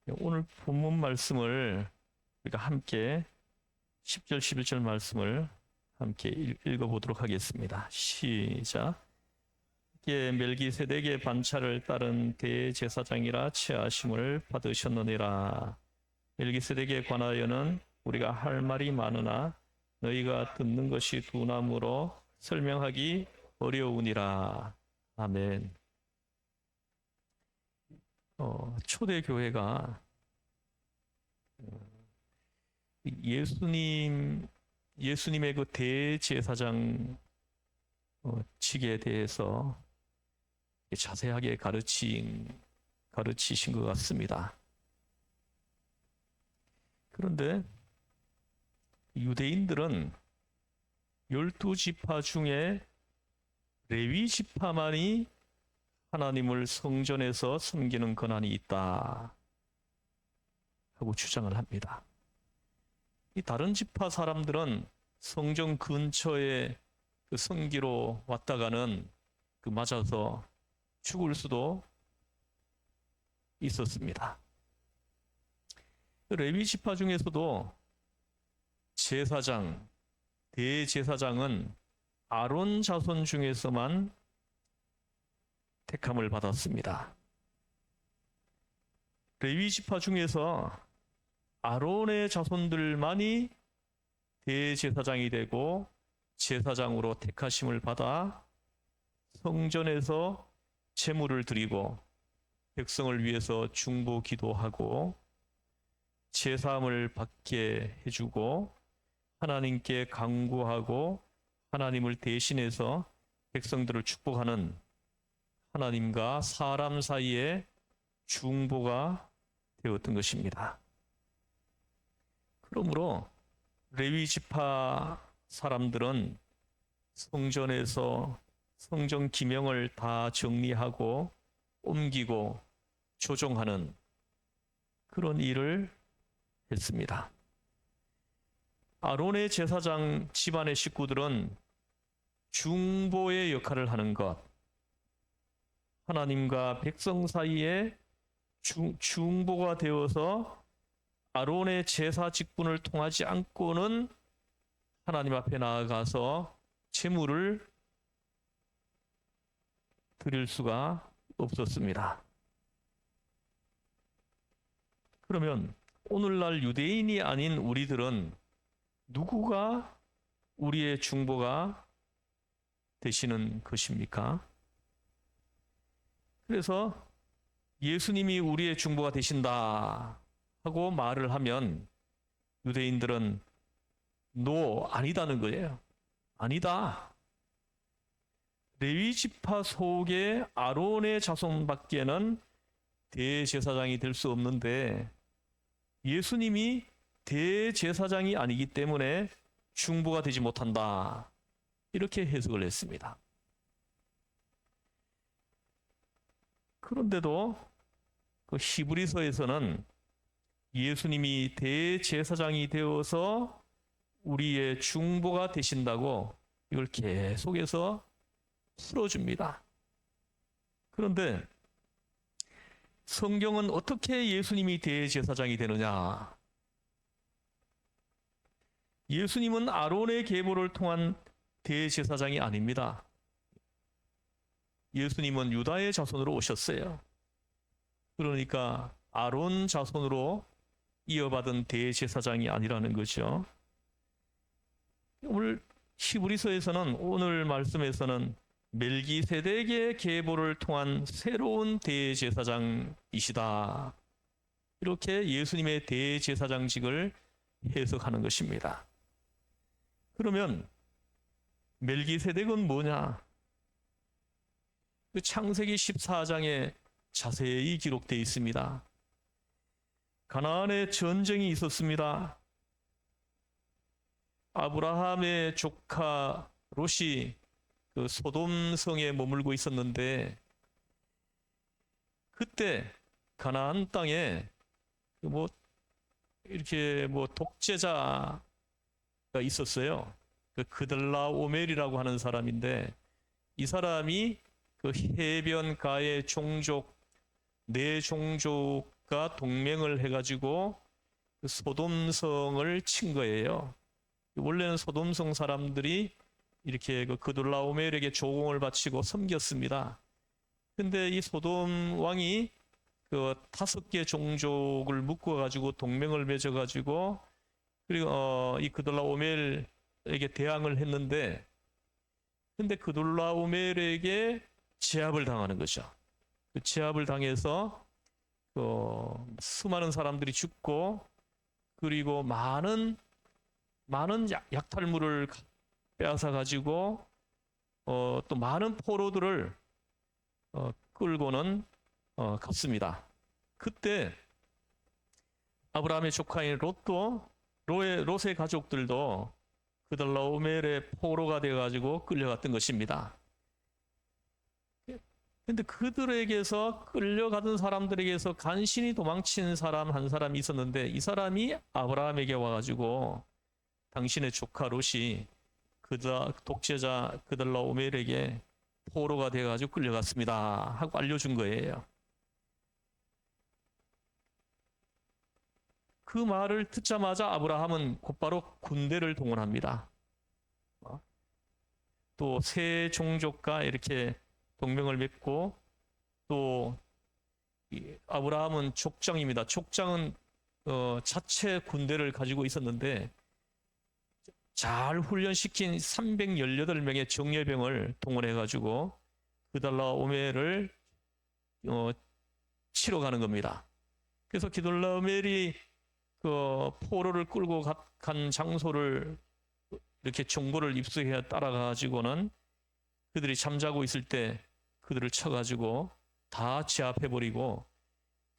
오늘 본문 말씀을 우리가 함께 10절, 11절 말씀을 함께 읽어보도록 하겠습니다. 시작. 이에 멜기세덱의 반차를 따른 대제사장이라 칭하심을 받으셨느니라. 멜기세덱에 관하여는 우리가 할 말이 많으나 너희가 듣는 것이 둔함으로 설명하기 어려우니라. 아멘. 초대교회가 예수님의 그 대제사장 직에 대해서 자세하게 가르치신 것 같습니다. 그런데 유대인들은 12지파 중에 레위 지파만이 하나님을 성전에서 섬기는 권한이 있다 하고 주장을 합니다. 이 다른 지파 사람들은 성전 근처에 그 성기로 왔다가는 그 맞아서 죽을 수도 있었습니다. 레위 지파 중에서도 제사장, 대제사장은 아론 자손 중에서만 택함을 받았습니다. 레위 지파 중에서 아론의 자손들만이 대제사장이 되고 제사장으로 택하심을 받아 성전에서 제물을 드리고 백성을 위해서 중보 기도하고 제사함을 받게 해주고 하나님께 간구하고 하나님을 대신해서 백성들을 축복하는 하나님과 사람 사이의 중보가 되었던 것입니다. 그러므로 레위 지파 사람들은 성전에서 성전 기명을 다 정리하고 옮기고 조정하는 그런 일을 했습니다. 아론의 제사장 집안의 식구들은 중보의 역할을 하는 것, 하나님과 백성 사이에 중보가 되어서 아론의 제사 직분을 통하지 않고는 하나님 앞에 나아가서 제물을 드릴 수가 없었습니다. 그러면 오늘날 유대인이 아닌 우리들은 누구가 우리의 중보가 되시는 것입니까? 그래서 예수님이 우리의 중보가 되신다 하고 말을 하면 유대인들은 아니다는 거예요. 아니다. 레위 지파 속의 아론의 자손밖에는 대제사장이 될 수 없는데 예수님이 대제사장이 아니기 때문에 중보가 되지 못한다. 이렇게 해석을 했습니다. 그런데도 그 히브리서에서는 예수님이 대제사장이 되어서 우리의 중보가 되신다고 이걸 계속해서 풀어줍니다. 그런데 성경은 어떻게 예수님이 대제사장이 되느냐? 예수님은 아론의 계보를 통한 대제사장이 아닙니다. 예수님은 유다의 자손으로 오셨어요. 그러니까 아론 자손으로 이어받은 대제사장이 아니라는 거죠. 오늘 히브리서에서는 오늘 말씀에서는 멜기세덱의 계보를 통한 새로운 대제사장이시다. 이렇게 예수님의 대제사장직을 해석하는 것입니다. 그러면 멜기세덱은 뭐냐? 그 창세기 14장에 자세히 기록되어 있습니다. 가나안에 전쟁이 있었습니다. 아브라함의 조카 롯이 그 소돔성에 머물고 있었는데 그때 가나안 땅에 이렇게 독재자가 있었어요. 그 그들라오멜이라고 하는 사람인데 이 사람이 그 해변가의 종족 네 종족 족속과 동맹을 해가지고 그 소돔성을 친 거예요. 원래는 소돔성 사람들이 이렇게 그 그돌라오멜에게 조공을 바치고 섬겼습니다. 근데 이 소돔 왕이 그 5개 종족을 묶어가지고 동맹을 맺어가지고 그리고 이 그돌라오멜에게 대항을 했는데, 근데 그돌라오멜에게 제압을 당하는 거죠. 그 제압을 당해서 수많은 사람들이 죽고, 그리고 많은 약탈물을 빼앗아 가지고 또 많은 포로들을 끌고는 갔습니다. 그때 아브라함의 조카인 롯의 가족들도 그돌라오멜의 포로가 되어 가지고 끌려갔던 것입니다. 근데 그들에게서 끌려가던 사람들에게서 간신히 도망친 사람 한 사람이 있었는데, 이 사람이 아브라함에게 와가지고 당신의 조카 롯이 독재자 그돌라오멜에게 포로가 되어가지고 끌려갔습니다 하고 알려준 거예요. 그 말을 듣자마자 아브라함은 곧바로 군대를 동원합니다. 또 세 종족과 이렇게 동맹을 맺고, 또 아브라함은 족장입니다. 족장은 자체 군대를 가지고 있었는데 잘 훈련시킨 318명의 정예병을 동원해 가지고 그돌라오멜을 치러 가는 겁니다. 그래서 그돌라오멜이 그 포로를 끌고 간 장소를 이렇게 정보를 입수해 따라가 가지고는 그들이 잠자고 있을 때 그들을 쳐가지고 다 제압해버리고,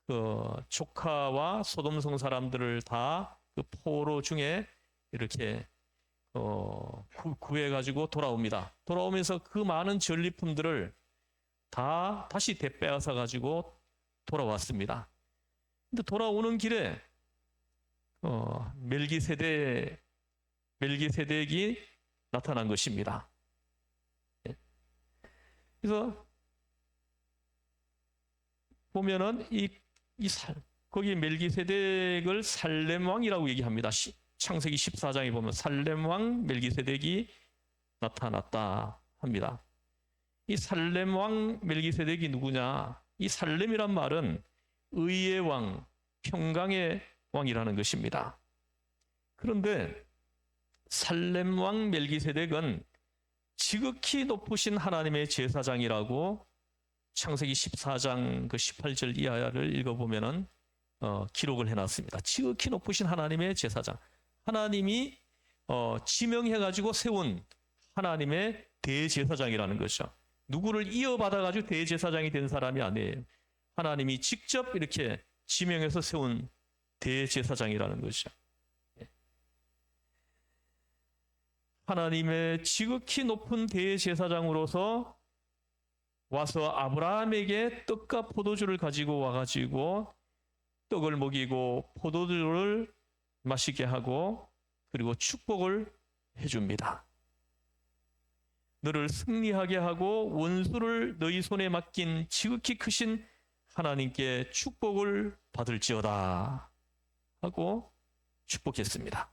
그 조카와 소돔성 사람들을 다 그 포로 중에 이렇게 구해가지고 돌아옵니다. 돌아오면서 그 많은 전리품들을 다 다시 되빼앗아 가지고 돌아왔습니다. 근데 돌아오는 길에 멜기세덱이 나타난 것입니다. 그래서 보면은 거기 멜기세덱을 살렘 왕이라고 얘기합니다. 창세기 14장에 보면 살렘 왕 멜기세덱이 나타났다 합니다. 이 살렘 왕 멜기세덱이 누구냐? 이 살렘이란 말은 의의 왕, 평강의 왕이라는 것입니다. 그런데 살렘 왕 멜기세덱은 지극히 높으신 하나님의 제사장이라고 창세기 14장 그 18절 이하를 읽어보면은 기록을 해놨습니다. 지극히 높으신 하나님의 제사장, 하나님이 지명해가지고 세운 하나님의 대제사장이라는 것이죠. 누구를 이어받아가지고 대제사장이 된 사람이 아니에요. 하나님이 직접 이렇게 지명해서 세운 대제사장이라는 것이죠. 하나님의 지극히 높은 대제사장으로서 와서 아브라함에게 떡과 포도주를 가지고 와가지고 떡을 먹이고 포도주를 마시게 하고, 그리고 축복을 해줍니다. 너를 승리하게 하고 원수를 너희 손에 맡긴 지극히 크신 하나님께 축복을 받을지어다 하고 축복했습니다.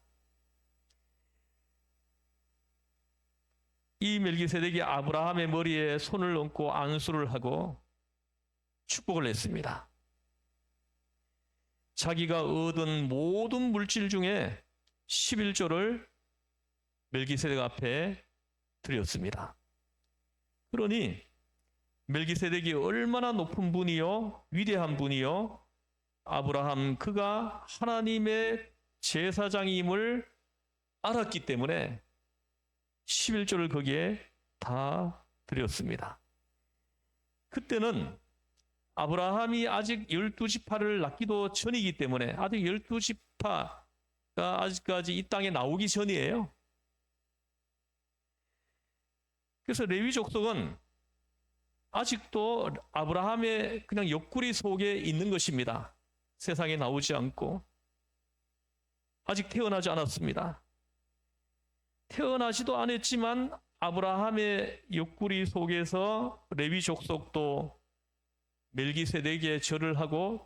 이 멜기세덱이 아브라함의 머리에 손을 얹고 안수를 하고 축복을 했습니다. 자기가 얻은 모든 물질 중에 11조를 멜기세덱 앞에 드렸습니다. 그러니 멜기세덱이 얼마나 높은 분이요, 위대한 분이요, 아브라함 그가 하나님의 제사장임을 알았기 때문에 11조를 거기에 다 드렸습니다. 그때는 아브라함이 아직 12지파를 낳기도 전이기 때문에, 아직 12지파가 아직까지 이 땅에 나오기 전이에요. 그래서 레위 족속은 아직도 아브라함의 그냥 옆구리 속에 있는 것입니다. 세상에 나오지 않고 아직 태어나지 않았습니다. 태어나지도 않았지만 아브라함의 옆구리 속에서 레위 족속도 멜기세덱에게 절을 하고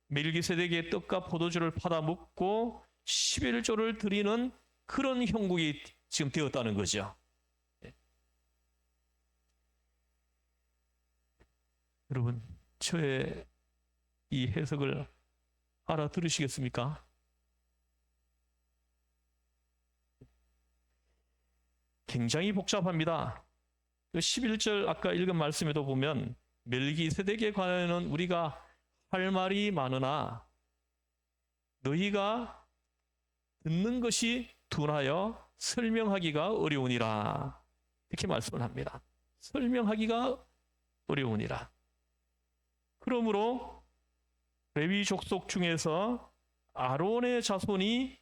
멜기세덱의 떡과 포도주를 받아 먹고 11조를 드리는 그런 형국이 지금 되었다는 거죠. 여러분, 저의 이 해석을 알아들으시겠습니까? 굉장히 복잡합니다. 11절 아까 읽은 말씀에도 보면 멜기세덱에 관하여는 우리가 할 말이 많으나 너희가 듣는 것이 둔하여 설명하기가 어려우니라. 이렇게 말씀을 합니다. 설명하기가 어려우니라. 그러므로 레위 족속 중에서 아론의 자손이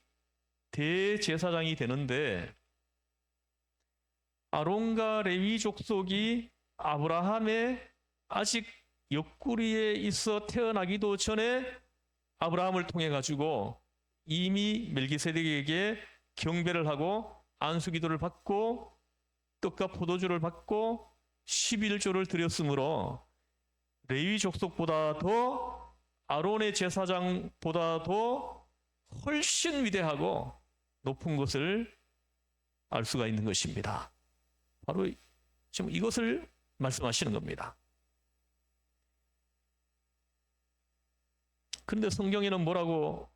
대제사장이 되는데 아론과 레위 족속이 아브라함의 아직 옆구리에 있어 태어나기도 전에 아브라함을 통해 가지고 이미 멜기세덱에게 경배를 하고 안수기도를 받고 떡과 포도주를 받고 11조를 드렸으므로 레위 족속보다도 아론의 제사장보다도 훨씬 위대하고 높은 것을 알 수가 있는 것입니다. 바로 지금 이것을 말씀하시는 겁니다. 그런데 성경에는 뭐라고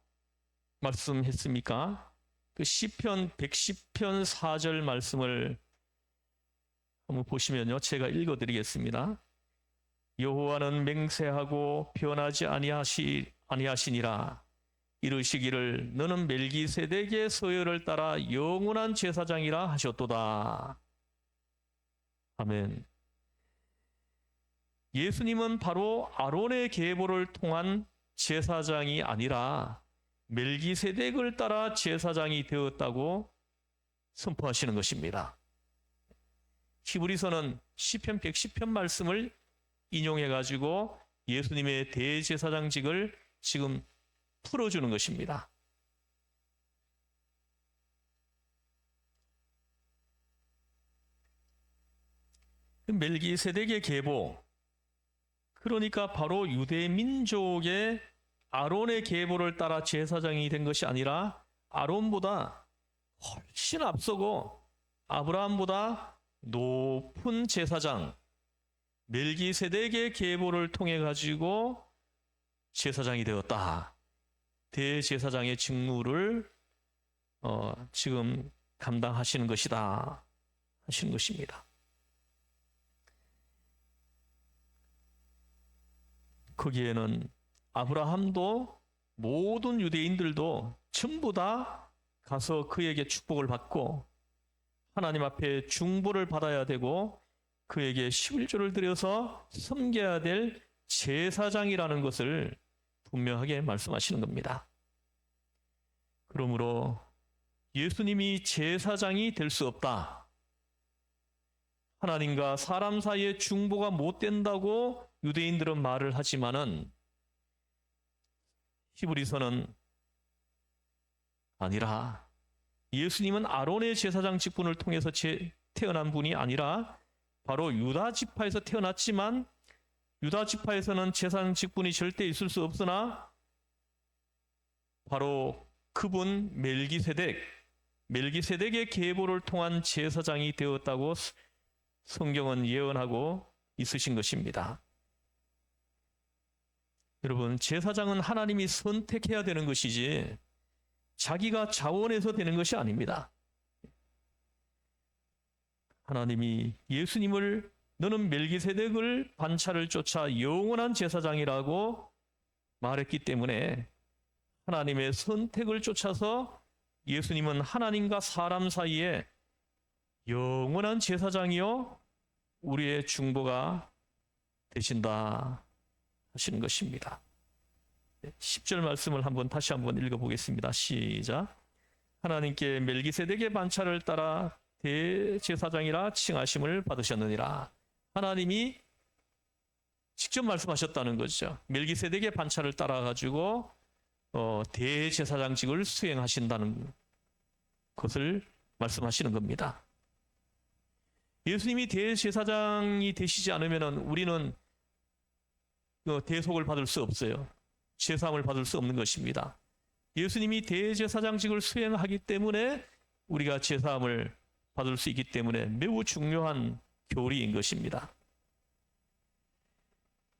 말씀했습니까? 그 시편 110편 4절 말씀을 한번 보시면요. 제가 읽어드리겠습니다. 여호와는 맹세하고 변하지 아니하시니라. 이르시기를 너는 멜기세덱의 서열을 따라 영원한 제사장이라 하셨도다. 아멘. 예수님은 바로 아론의 계보를 통한 제사장이 아니라 멜기세덱을 따라 제사장이 되었다고 선포하시는 것입니다. 히브리서는 시편 110편 말씀을 인용해 가지고 예수님의 대제사장직을 지금 풀어주는 것입니다. 멜기세덱의 계보, 그러니까 바로 유대 민족의 아론의 계보를 따라 제사장이 된 것이 아니라 아론보다 훨씬 앞서고 아브라함보다 높은 제사장 멜기세덱의 계보를 통해 가지고 제사장이 되었다. 대제사장의 직무를 지금 감당하시는 것이다 하시는 것입니다. 거기에는 아브라함도 모든 유대인들도 전부 다 가서 그에게 축복을 받고 하나님 앞에 중보를 받아야 되고 그에게 11조를 드려서 섬겨야 될 제사장이라는 것을 분명하게 말씀하시는 겁니다. 그러므로 예수님이 제사장이 될 수 없다. 하나님과 사람 사이의 중보가 못 된다고 유대인들은 말을 하지만은 히브리서는 아니라 예수님은 아론의 제사장 직분을 통해서 태어난 분이 아니라 바로 유다 지파에서 태어났지만 유다 지파에서는 제사장 직분이 절대 있을 수 없으나 바로 그분 멜기세덱의 계보를 통한 제사장이 되었다고 성경은 예언하고 있으신 것입니다. 여러분, 제사장은 하나님이 선택해야 되는 것이지 자기가 자원해서 되는 것이 아닙니다. 하나님이 예수님을 너는 멜기세덱을 반차를 쫓아 영원한 제사장이라고 말했기 때문에 하나님의 선택을 쫓아서 예수님은 하나님과 사람 사이에 영원한 제사장이요 우리의 중보가 되신다 하시는 것입니다. 10절 말씀을 다시 한번 읽어보겠습니다. 시작. 하나님께 멜기세덱의 반차를 따라 대제사장이라 칭하심을 받으셨느니라. 하나님이 직접 말씀하셨다는 거죠. 멜기세덱의 반차를 따라 가지고 대제사장직을 수행하신다는 것을 말씀하시는 겁니다. 예수님이 대제사장이 되시지 않으면 우리는 대속을 받을 수 없어요. 제사함을 받을 수 없는 것입니다. 예수님이 대제사장직을 수행하기 때문에 우리가 제사함을 받을 수 있기 때문에 매우 중요한 교리인 것입니다.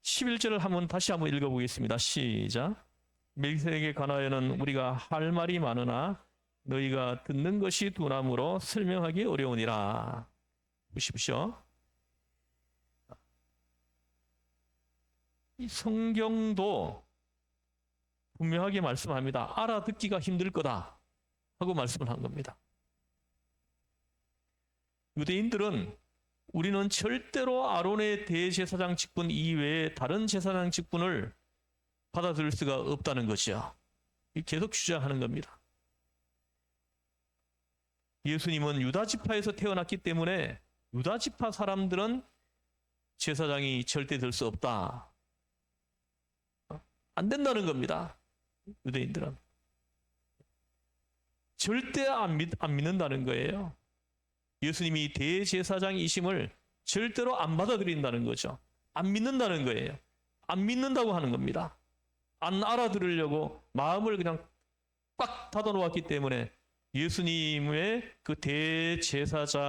11절을 다시 한번 읽어보겠습니다. 시작. 멜기세덱에 관하여는 우리가 할 말이 많으나 너희가 듣는 것이 둔함으로 설명하기 어려우니라. 보십시오. 이 성경도 분명하게 말씀합니다. 알아듣기가 힘들 거다 하고 말씀을 한 겁니다. 유대인들은 우리는 절대로 아론의 대제사장 직분 이외에 다른 제사장 직분을 받아들일 수가 없다는 것이요. 계속 주장하는 겁니다. 예수님은 유다지파에서 태어났기 때문에 유다지파 사람들은 제사장이 절대 될 수 없다. 안 된다는 겁니다. 유대인들은. 절대 안 믿는다는 거예요. 예수님이 대제사장이심을 절대로 안 받아들인다는 거죠. 안 믿는다는 거예요. 안 믿는다고 하는 겁니다. 안 알아들으려고 마음을 그냥 꽉 닫아놓았기 때문에 예수님의 그 대제사장으로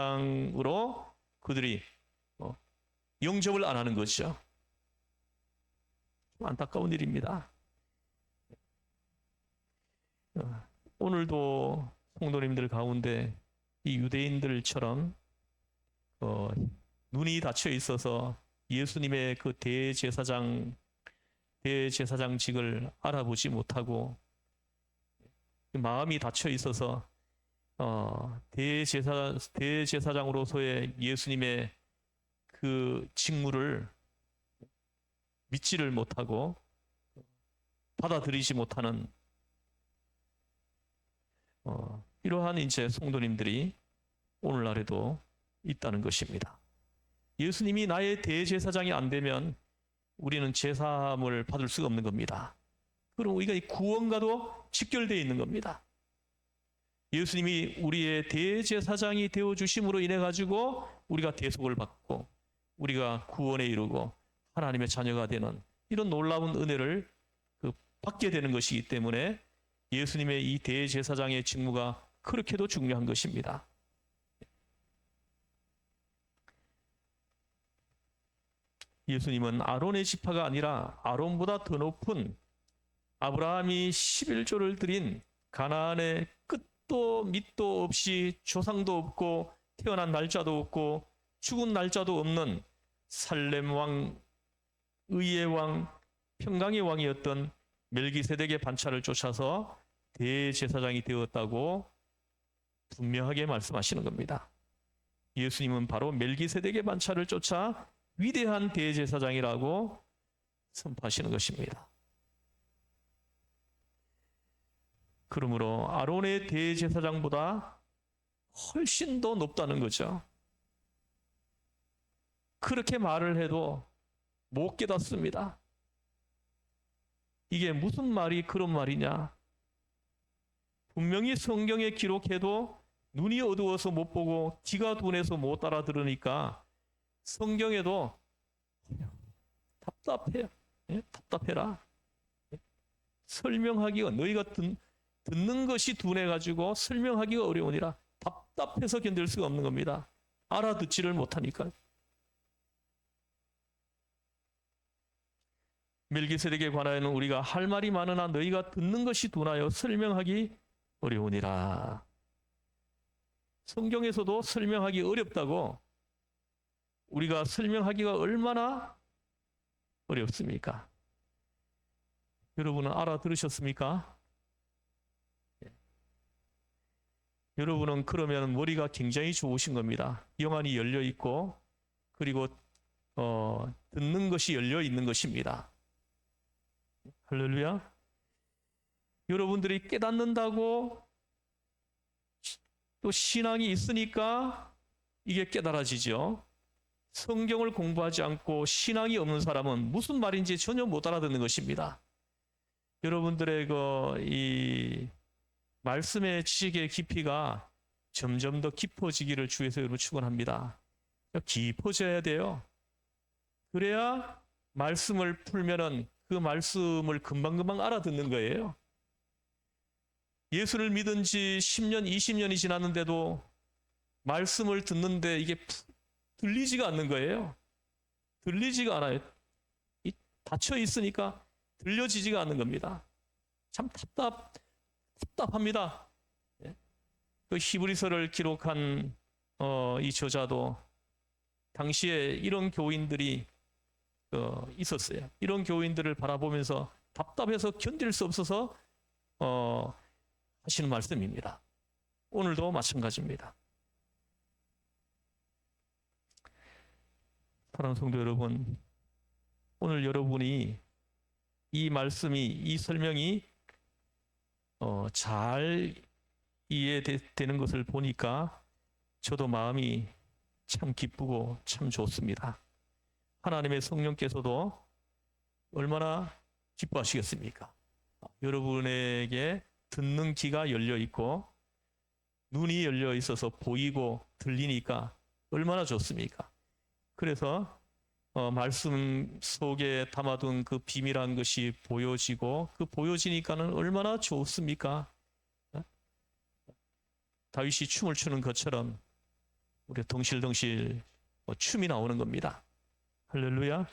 그들이 영접을 안 하는 것이죠. 좀 안타까운 일입니다. 오늘도 성도님들 가운데 이 유대인들처럼 눈이 닫혀 있어서 예수님의 그 대제사장직을 알아보지 못하고 마음이 닫혀 있어서 대제사장으로서의 예수님의 그 직무를 믿지를 못하고 받아들이지 못하는 이러한 이제 성도님들이 오늘날에도 있다는 것입니다. 예수님이 나의 대제사장이 안 되면 우리는 제사함을 받을 수가 없는 겁니다. 그럼 우리가 이 구원과도 직결되어 있는 겁니다. 예수님이 우리의 대제사장이 되어 주심으로 인해 가지고 우리가 대속을 받고 우리가 구원에 이르고 하나님의 자녀가 되는 이런 놀라운 은혜를 받게 되는 것이기 때문에 예수님의 이 대제사장의 직무가 그렇게도 중요한 것입니다. 예수님은 아론의 지파가 아니라 아론보다 더 높은 아브라함이 11조를 드린 가나안의 끝도 밑도 없이 조상도 없고 태어난 날짜도 없고 죽은 날짜도 없는 살렘 왕, 의의 왕, 평강의 왕이었던 멜기세덱의 반차를 쫓아서 대제사장이 되었다고 분명하게 말씀하시는 겁니다. 예수님은 바로 멜기세덱의 반차를 쫓아 위대한 대제사장이라고 선포하시는 것입니다. 그러므로 아론의 대제사장보다 훨씬 더 높다는 거죠. 그렇게 말을 해도 못 깨닫습니다. 이게 무슨 말이 그런 말이냐? 분명히 성경에 기록해도 눈이 어두워서 못 보고 귀가 둔해서 못 알아들으니까 성경에도 답답해요. 답답해라. 설명하기가 너희가 듣는 것이 둔해가지고 설명하기가 어려우니라. 답답해서 견딜 수가 없는 겁니다. 알아듣지를 못하니까. 멜기세덱에 관하여는 우리가 할 말이 많으나 너희가 듣는 것이 둔하여 설명하기 어려우니라. 성경에서도 설명하기 어렵다고 우리가 설명하기가 얼마나 어렵습니까? 여러분은 알아들으셨습니까? 여러분은 그러면 머리가 굉장히 좋으신 겁니다. 영안이 열려 있고 그리고 듣는 것이 열려 있는 것입니다. 할렐루야. 여러분들이 깨닫는다고 또 신앙이 있으니까 이게 깨달아지죠. 성경을 공부하지 않고 신앙이 없는 사람은 무슨 말인지 전혀 못 알아듣는 것입니다. 여러분들의 이 말씀의 지식의 깊이가 점점 더 깊어지기를 주에서 여러분 축원합니다. 깊어져야 돼요. 그래야 말씀을 풀면은 그 말씀을 금방금방 알아듣는 거예요. 예수를 믿은 지 10년, 20년이 지났는데도 말씀을 듣는데 이게 들리지가 않는 거예요. 들리지가 않아요. 닫혀 있으니까 들려지지가 않는 겁니다. 참 답답합니다. 그 히브리서를 기록한 이 저자도 당시에 이런 교인들이 있었어요. 이런 교인들을 바라보면서 답답해서 견딜 수 없어서 하시는 말씀입니다. 오늘도 마찬가지입니다. 사랑하는 성도 여러분, 오늘 여러분이 이 말씀이, 이 설명이 잘 이해되는 것을 보니까 저도 마음이 참 기쁘고 참 좋습니다. 하나님의 성령께서도 얼마나 기뻐하시겠습니까? 여러분에게 듣는 귀가 열려 있고 눈이 열려 있어서 보이고 들리니까 얼마나 좋습니까? 그래서 말씀 속에 담아둔 그 비밀한 것이 보여지고 그 보여지니까는 얼마나 좋습니까? 다윗이 춤을 추는 것처럼 우리 덩실덩실 춤이 나오는 겁니다. 할렐루야.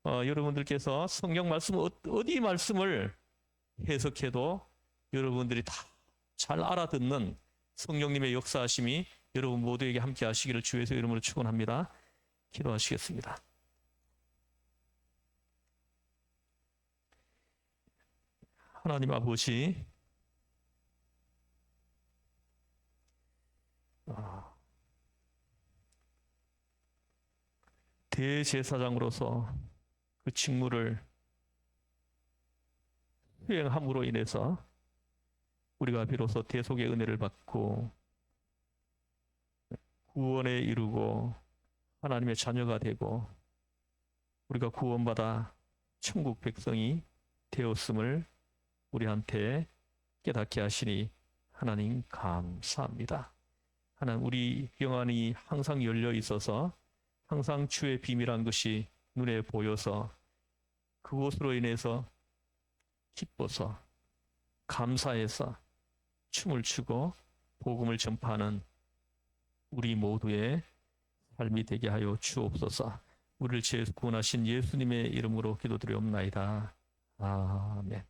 여러분들께서 성경 말씀 어디 말씀을 해석해도 여러분들이 다 잘 알아듣는 성령님의 역사하심이 여러분 모두에게 함께 하시기를 주에서 이름으로 축원합니다. 기도하시겠습니다. 하나님 아버지, 대제사장으로서 그 직무를 수행함으로 인해서 우리가 비로소 대속의 은혜를 받고 구원에 이르고 하나님의 자녀가 되고 우리가 구원받아 천국 백성이 되었음을 우리한테 깨닫게 하시니 하나님 감사합니다. 하나님, 우리 영안이 항상 열려 있어서 항상 주의 비밀한 것이 눈에 보여서 그것으로 인해서 기뻐서 감사해서 춤을 추고 복음을 전파하는 우리 모두의 삶이 되게 하여 주옵소서. 우리를 구원하신 예수님의 이름으로 기도드리옵나이다. 아멘.